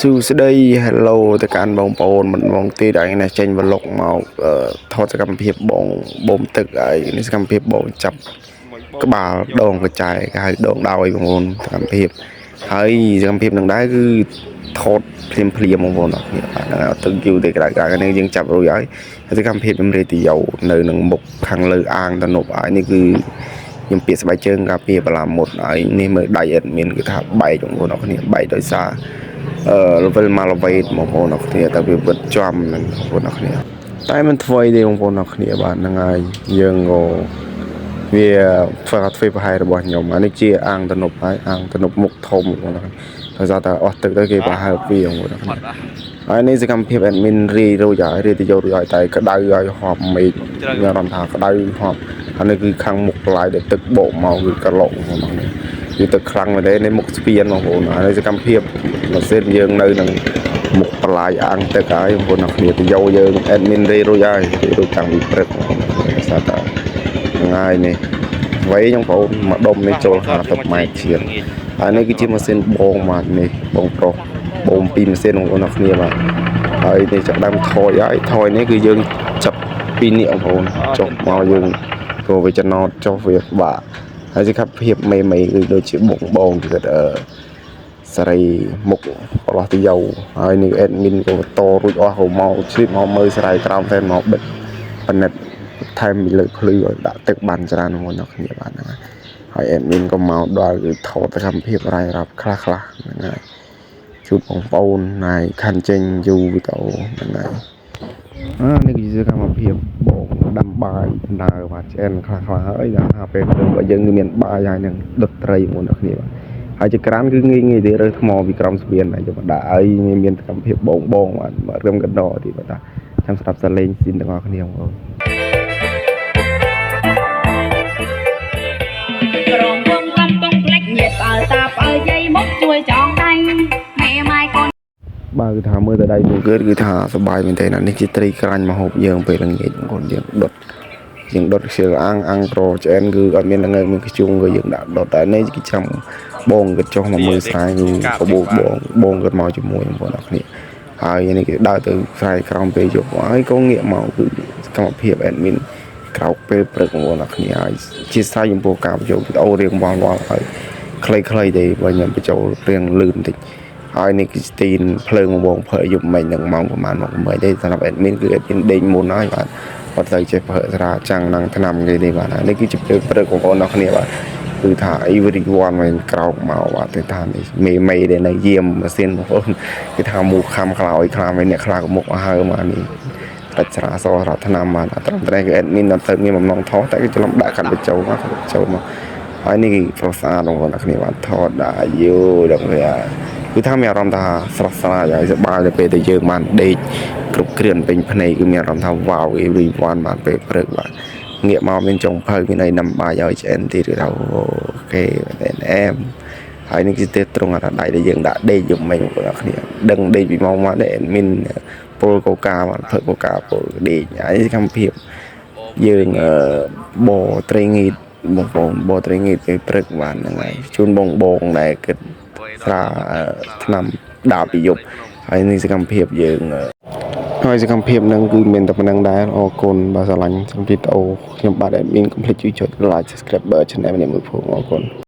សួស្តី Hello ទៅកាន់បងប្អូនមិនបងទីដែលនេះចេញវឡុកមកថតសកម្មភាពបងបូមទឹកហើយនេះសកម្មភាពបងចាប់ក្បាលដងកញ្ចែគេហៅដងដោយបងប្អូនសកម្មភាពហើយសកម្មភាពនឹងដែរគឺថតភ្លាមបងប្អូនអរគ្នាបាទទៅយូរទៅក្រៅនេះយើងចាប់រួចហើយសកម្មភាពជំរាបទីយោនៅនឹងមុខខាងលើអាងតនប់ហើយនេះគឺខ្ញុំពាក្យស្បែកជើងការពារបលាមុតហើយនេះមើលដៃអត់មានគឺថាបែកបងប្អូនអរគ្នាបែកដោយសារlevel មក level បងប្អូនអរគ្នាតែវាវិតចំនឹងបងប្អូនអរគ្នាតែមិនធ្វើអីទេបងប្អូនអរគ្នាបាទហ្នឹងហើយយើងក៏វាធ្វើប្រហែលរបស់ខ្ញុំអានេះជាអាងតនប់ហើយអាងតនប់មុខធំបងប្អូនអរគ្នាដោយសារតែអស់ទឹកទៅគេប្រហែលពីបងប្អូនអរគ្នាហើយនេះសកម្មភាព admin រីរួចហើយរីទៅយករួចហើយតែក្តៅឲ្យហប់មេឃមានអារម្មណ៍ថាក្តៅហប់អានេះគឺខាងមុខបន្លាយដែលទឹកបោកមកគឺកឡុកបងប្អូនអរគ្នាគឺទឹកខ្លាំងមែនទេនេះមុខស្ពានបងប្អូនហើយសកម្មភាពម៉ាស៊ីនយើងនៅនឹងមុខបន្លាយអាងទឹកហើយបងប្អូនអរគ្នាទៅយកយើង admin រីរួចហើយរួចតាំងពីព្រឹកសារតាថ្ងៃនេះវ័យបងប្អូនមកដុំនេះចូល50ម៉ែត្រជាងហើយនេះគឺជាម៉ាស៊ីនបងបាទនេះបងប្រុសបងពីម៉ាស៊ីនបងប្អូនអរគ្នាបាទហើយនេះចាប់ដើមថយហើយថយនេះគឺយើងចាប់ពីនេះបងប្អូនចុះមកយើងក៏វាចំណតចុះវាបាទហើយសកម្មភាពមេគឺដូចជាបងគឺសេរីមុខបលោះទៅយោហើយនេះ admin ក៏តរួចអស់ក៏មកជិះមកមើលស្រ័យក្រោមតែមកបិទប៉និតថែមពីលើភ្លឺឲ្យដាក់ទឹកបានច្រើនហ្មងអ្នកគ្នាបាទហ្នឹងហើយ admin ក៏មកដល់គឺថតសកម្មភាពរាយរាប់ខ្លះហ្នឹងហើយជួបបងប្អូនហើយខាន់ចេញយូរវីដេអូហ្នឹងហើយនេះគឺជាសកម្មភាពបងដាំបាយដើរបាទឆ្អិនខ្លះហើយថាពេលព្រឹករបស់យើងគឺមានបាយហើយនឹងដុតត្រីហ្មងអ្នកគ្នាបាទហើយចក្រានគឺងាយទេរើសថ្មពីក្រោមស្ពានហើយយកមកដាក់ហើយមានសកម្មភាពបងបាទរឹមកណ្ដោទីបាទចាំស្ដាប់សលេងស៊ីនទាំងអស់គ្នាបងប្អូនក្រុមវងកំពុងផ្លេចញាតបើតាបើយាយមកជួយចងដៃម៉ែម៉ាយកូនបើគឺថាមើលទៅដៃមកគឺថាសប្បាយមែនទេណានេះជាត្រីក្រាញ់មហូបយើងពេលល្ងាចបងប្អូនយើងដុតខ្ជិលអាំងក្រឆ្អែនគឺអត់មានងើមានខ្ជុងក៏យើងដាក់ដុតតែនេះគឺចាំបងគាត់ចុះមកមើលស្រែគឺបបោបងគាត់មកជាមួយបងប្អូនអរគ្នាហើយនេះគេដើរទៅស្រែក្រោមពេលយប់ហើយក៏ងាកមកគឺសកម្មភាព admin ក្រោកពេលព្រឹកបងប្អូនអរគ្នាហើយជាស្រ័យចំពោះការបញ្ចូលវីដេអូរៀងវល់ហើយខ្លីទេបើខ្ញុំបញ្ចូលរៀងលឿនបន្តិចហើយនេះគឺស្ទីនភ្លើងបងភើយប់មិញនឹងម៉ោងប្រហែលមក8ទេសម្រាប់ admin គឺ admin ដេកមុនហើយបាទអត់ទៅចេះប្រើស្រាចាំងនឹងឆ្នាំគេទេបាទនេះគឺជាពេលព្រឹកបងប្អូនអរគ្នាបាទគឺថា everyone វិញក្រោកមកបាទទៅថានេះមេដែលនៅយាមម៉ាស៊ីនបងប្អូនគេថាមូខំខ្លោយខ្លាវិញអ្នកខ្លាក៏មុខហើមកនេះតែស្រាសរត់ឆ្នាំបាទត្រឹមតែគឺ admin អត់ទៅមានបំណងថតតែគេច្រឡំដាក់កាត់បញ្ចូលមកហើយនេះគឺប្រសាទបងប្អូនអរគ្នាបាទថតដាក់យូរដល់វាគឺថាមានអារម្មណ៍ថាស្រស់ស្រាយហើយសប្បាយទៅពេលដែលយើងបានដេកគ្រប់គ្រាន់ពេញភ្នែកគឺមានអារម្មណ៍ថា wow everyone បានពេលព្រឹកបាទងាកមកមានចុងភៅមានអីដាំបាយឲ្យឆ្អិនទៀតគឺថាអូខេអែមហើយនេះគឺទេត្រង់អាដៃដែលយើងដាក់ដេកយប់មិញបងប្អូនអរគ្នាដឹងដេកពីម៉ោងមកដែរមានពលកូកាបាទធ្វើកូកាពលដេកហើយសកម្មភាពយើងបោត្រីងីតបងប្អូនបោត្រីងីតពេលព្រឹកបាទហ្នឹងហើយជូនបងដែលគិតស្រាឆ្នាំដើរពីយប់ហើយនេះសកម្មភាពយើងហើយសកម្មភាពហ្នឹងគឺមានតែប៉ុណ្្នឹងដែរអរគុណបាទស្រឡាញ់វីដេអូខ្ញុំបាទ admin កុំភ្លេចជួយចុច like subscribe channel នេះមួយផងអរគុណ